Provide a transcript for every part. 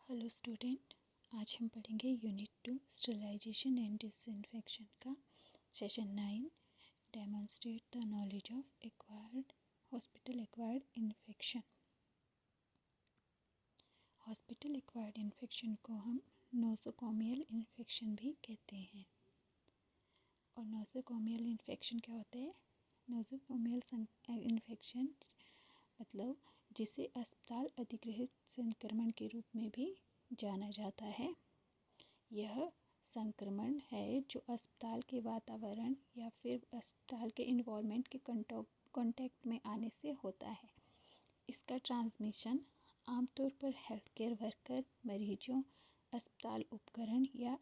Hello student, आज हम पढ़ेंगे यूनिट 2 स्टरलाइजेशन एंड डिसइंफेक्शन का session 9 demonstrate the knowledge of acquired hospital acquired infection. Hospital acquired infection को हम नोसोकोमियल इन्फेक्शन भी कहते हैं। और नोसोकोमियल इन्फेक्शन क्या होता है? नोसोकोमियल इन्फेक्शन मतलब जिसे अस्पताल अधिकृत संक्रमण के रूप में भी जाना जाता है। यह संक्रमण है जो अस्पताल के वातावरण या फिर अस्पताल के इन्वायरमेंट के कांटेक्ट में आने से होता है। इसका ट्रांसमिशन आमतौर पर हेल्थ केयर वर्कर, मरीजों, अस्पताल उपकरण या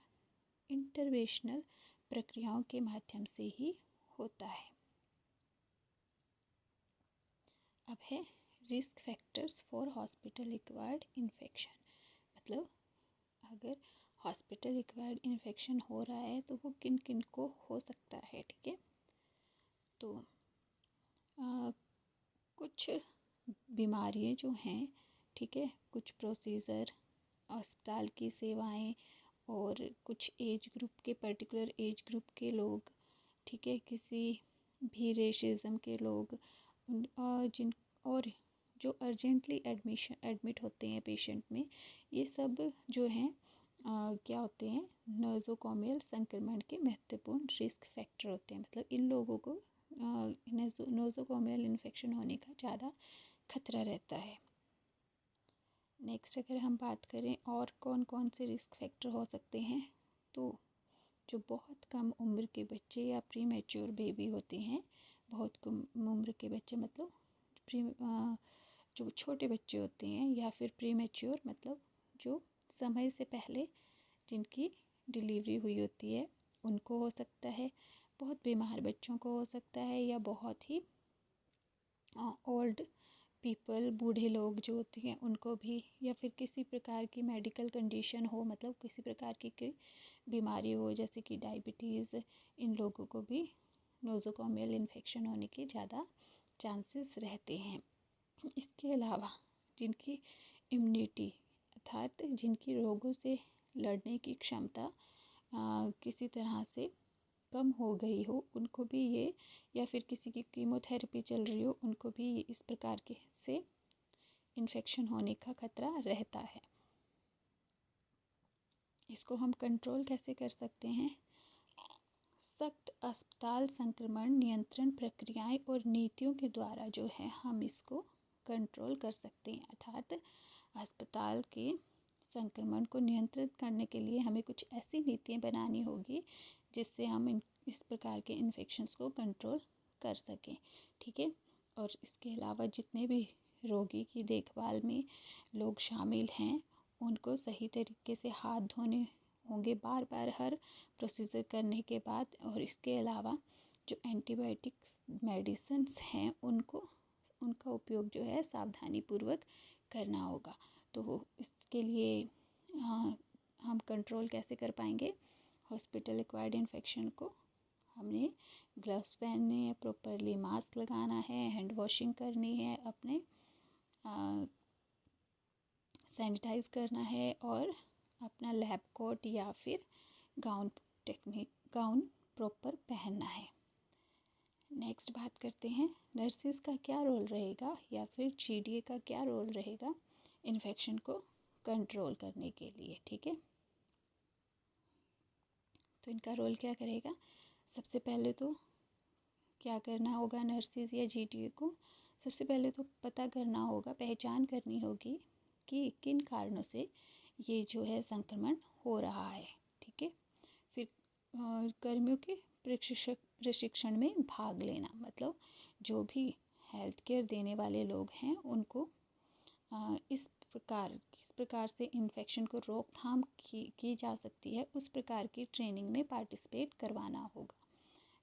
इंटरवेंशनल प्रक्रियाओं के माध्यम से ही होता है। अब है risk factors for hospital acquired infection. मतलब अगर हॉस्पिटल एक्वायर्ड इन्फेक्शन हो रहा है तो वो किन किन को हो सकता है। ठीक है, तो कुछ बीमारियां जो हैं, ठीक है, कुछ प्रोसीजर, अस्पताल की सेवाएं और कुछ एज ग्रुप के, पर्टिकुलर एज ग्रुप के लोग, ठीक है, किसी भी रेशिज्म के लोग, जिन और जो अर्जेंटली एडमिट होते हैं पेशेंट में, ये सब जो हैं क्या होते हैं, नोसोकोमियल संक्रमण के महत्वपूर्ण रिस्क फैक्टर होते हैं। मतलब इन लोगों को नोसोकोमियल इन्फेक्शन होने का ज़्यादा खतरा रहता है। नेक्स्ट अगर हम बात करें और कौन कौन से रिस्क फैक्टर हो सकते हैं, तो जो बहुत कम उम्र के बच्चे या प्री मैच्योर बेबी होते हैं, बहुत कम उम्र के बच्चे मतलब जो छोटे बच्चे होते हैं, या फिर प्री मैच्योर मतलब जो समय से पहले जिनकी डिलीवरी हुई होती है, उनको हो सकता है। बहुत बीमार बच्चों को हो सकता है, या बहुत ही ओल्ड पीपल, बूढ़े लोग जो होते हैं उनको भी, या फिर किसी प्रकार की मेडिकल कंडीशन हो, मतलब किसी प्रकार की कोई बीमारी हो जैसे कि डायबिटीज़, इन लोगों को भी नोसोकोमियल इन्फेक्शन होने के ज़्यादा चांसेस रहते हैं। इसके अलावा जिनकी इम्यूनिटी अर्थात जिनकी रोगों से लड़ने की क्षमता किसी तरह से कम हो गई हो, उनको भी ये, या फिर किसी की कीमोथेरेपी चल रही हो, उनको भी इस प्रकार के से इन्फेक्शन होने का खतरा रहता है। इसको हम कंट्रोल कैसे कर सकते हैं? सख्त अस्पताल संक्रमण नियंत्रण प्रक्रियाएं और नीतियों के द्वारा जो है हम इसको कंट्रोल कर सकते हैं। अर्थात अस्पताल के संक्रमण को नियंत्रित करने के लिए हमें कुछ ऐसी नीतियाँ बनानी होगी जिससे हम इस प्रकार के इन्फेक्शंस को कंट्रोल कर सकें। ठीक है, और इसके अलावा जितने भी रोगी की देखभाल में लोग शामिल हैं, उनको सही तरीके से हाथ धोने होंगे बार बार हर प्रोसीजर करने के बाद। और इसके अलावा जो एंटीबायोटिक्स मेडिसिन्स हैं, उनका उपयोग जो है सावधानी पूर्वक करना होगा। तो इसके लिए हम कंट्रोल कैसे कर पाएंगे हॉस्पिटल एक्वायर्ड इन्फेक्शन को? हमने ग्लव्स पहनने हैं, प्रॉपरली मास्क लगाना है, हैंड वॉशिंग करनी है, अपने सैनिटाइज करना है, और अपना लैब कोट या फिर गाउन प्रॉपर पहनना है। नेक्स्ट बात करते हैं नर्सिस का क्या रोल रहेगा, या फिर जीडीए का क्या रोल रहेगा इन्फेक्शन को कंट्रोल करने के लिए। ठीक है, तो इनका रोल क्या करेगा? सबसे पहले तो क्या करना होगा नर्सिस या जीडीए को? सबसे पहले तो पता करना होगा, पहचान करनी होगी कि किन कारणों से ये जो है संक्रमण हो रहा है। ठीक है, फिर कर्मियों के प्रशिक्षण में भाग लेना, मतलब जो भी हेल्थ केयर देने वाले लोग हैं उनको किस प्रकार से इन्फेक्शन को रोकथाम की जा सकती है, उस प्रकार की ट्रेनिंग में पार्टिसिपेट करवाना होगा।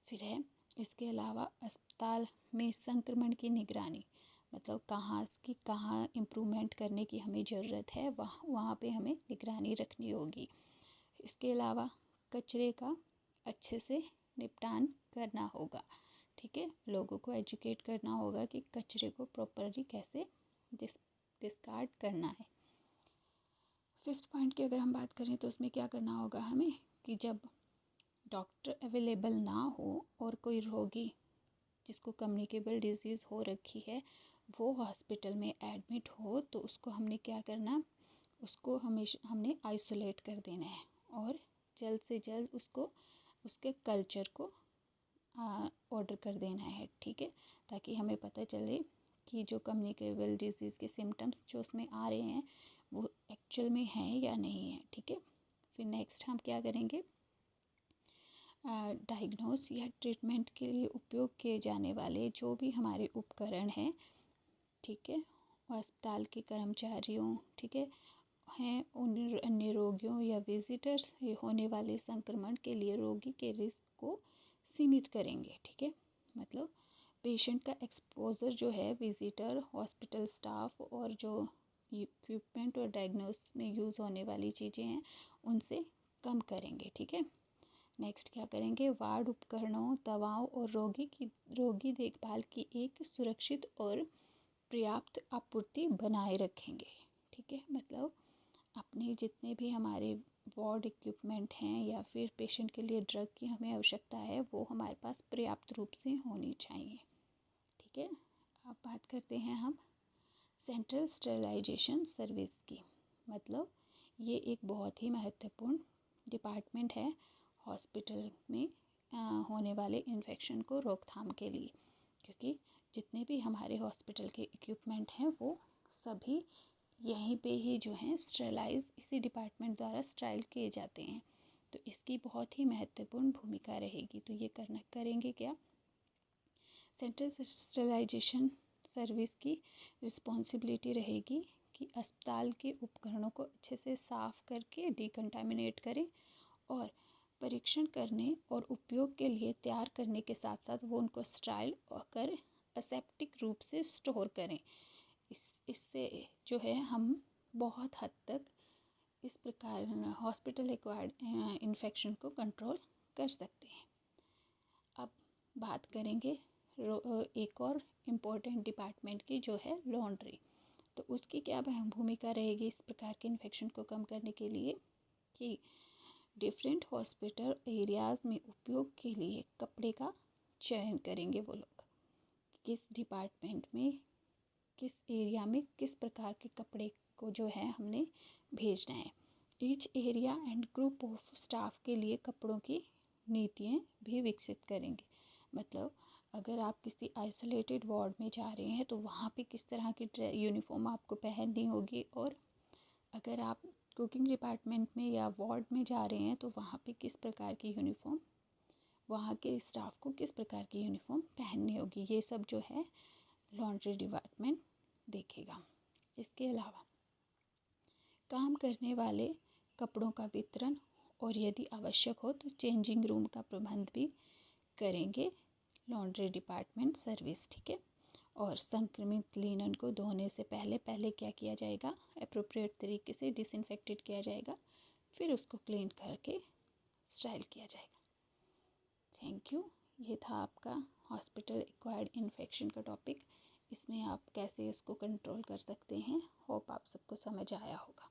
फिर है इसके अलावा अस्पताल में संक्रमण की निगरानी, मतलब कहाँ इम्प्रूवमेंट करने की हमें ज़रूरत है, वहाँ पे हमें निगरानी रखनी होगी। इसके अलावा कचरे का अच्छे से निपटान करना होगा। ठीक है, लोगों को एजुकेट करना होगा कि कचरे को प्रॉपरली कैसे डिस्कार्ड करना है। 5th पॉइंट की अगर हम बात करें तो उसमें क्या करना होगा हमें कि जब डॉक्टर अवेलेबल ना हो और कोई रोगी जिसको कम्युनिकेबल डिजीज़ हो रखी है वो हॉस्पिटल में एडमिट हो तो उसको हमने क्या करना, उसको हमेशा हमने आइसोलेट कर देना है और जल्द से जल्द उसको उसके कल्चर को ऑर्डर कर देना है, ठीक है, ताकि हमें पता चले कि जो कम्युनिकेबल डिजीज़ के सिम्टम्स जो उसमें आ रहे हैं वो एक्चुअल में हैं या नहीं है, ठीक है। फिर नेक्स्ट हम क्या करेंगे, डायग्नोस या ट्रीटमेंट के लिए उपयोग किए जाने वाले जो भी हमारे उपकरण हैं, ठीक है, अस्पताल के कर्मचारियों, ठीक है, हैं उन अन्य रोगियों या विजिटर्स से होने वाले संक्रमण के लिए रोगी के रिस्क को सीमित करेंगे, ठीक है। मतलब पेशेंट का एक्सपोजर जो है विजिटर, हॉस्पिटल स्टाफ और जो इक्विपमेंट और डायग्नोस में यूज़ होने वाली चीज़ें हैं उनसे कम करेंगे, ठीक है। नेक्स्ट क्या करेंगे, वार्ड उपकरणों, दवाओं और रोगी देखभाल की एक सुरक्षित और पर्याप्त आपूर्ति बनाए रखेंगे, ठीक है। मतलब अपने जितने भी हमारे वार्ड इक्विपमेंट हैं या फिर पेशेंट के लिए ड्रग की हमें आवश्यकता है वो हमारे पास पर्याप्त रूप से होनी चाहिए, ठीक है। अब बात करते हैं हम सेंट्रल स्टेरिलाइजेशन सर्विस की। मतलब ये एक बहुत ही महत्वपूर्ण डिपार्टमेंट है हॉस्पिटल में होने वाले इन्फेक्शन को रोकथाम के लिए, क्योंकि जितने भी हमारे हॉस्पिटल के इक्विपमेंट हैं वो सभी यहीं पे ही जो हैं स्टेरलाइज इसी डिपार्टमेंट द्वारा स्टेराइल किए जाते हैं। तो इसकी बहुत ही महत्वपूर्ण भूमिका रहेगी। तो ये करेंगे क्या, सेंट्रल स्टेरिलाइजेशन सर्विस की रिस्पॉन्सिबिलिटी रहेगी कि अस्पताल के उपकरणों को अच्छे से साफ़ करके डिकंटामिनेट करें और परीक्षण करने और उपयोग के लिए तैयार करने के साथ साथ वो उनको स्टेराइल कर असेप्टिक रूप से स्टोर करें। इससे जो है हम बहुत हद तक इस प्रकार हॉस्पिटल एक्वायर्ड इन्फेक्शन को कंट्रोल कर सकते हैं। अब बात करेंगे एक और इम्पोर्टेंट डिपार्टमेंट की जो है लॉन्ड्री। तो उसकी क्या भूमिका रहेगी इस प्रकार के इन्फेक्शन को कम करने के लिए कि डिफरेंट हॉस्पिटल एरियाज़ में उपयोग के लिए कपड़े का चयन करेंगे वो लोग, किस डिपार्टमेंट में किस एरिया में किस प्रकार के कपड़े को जो है हमने भेजना है। Each area and group of staff के लिए कपड़ों की नीतियाँ भी विकसित करेंगे। मतलब अगर आप किसी आइसोलेटेड वार्ड में जा रहे हैं तो वहाँ पे किस तरह की यूनिफॉर्म आपको पहननी होगी, और अगर आप कुकिंग डिपार्टमेंट में या वार्ड में जा रहे हैं तो वहाँ पे किस प्रकार की यूनिफॉर्म, वहाँ के स्टाफ को किस प्रकार की यूनिफॉर्म पहननी होगी, ये सब जो है लॉन्ड्री डिपार्टमेंट देखेगा। इसके अलावा काम करने वाले कपड़ों का वितरण और यदि आवश्यक हो तो चेंजिंग रूम का प्रबंध भी करेंगे लॉन्ड्री डिपार्टमेंट सर्विस, ठीक है। और संक्रमित लिनन को धोने से पहले क्या किया जाएगा, एप्रोप्रिएट तरीके से डिसइंफेक्टेड किया जाएगा, फिर उसको क्लीन करके स्टाइल किया जाएगा। Thank you. ये था आपका हॉस्पिटल एक्वायर्ड इन्फेक्शन का टॉपिक। इसमें आप कैसे इसको कंट्रोल कर सकते हैं, होप आप सबको समझ आया होगा।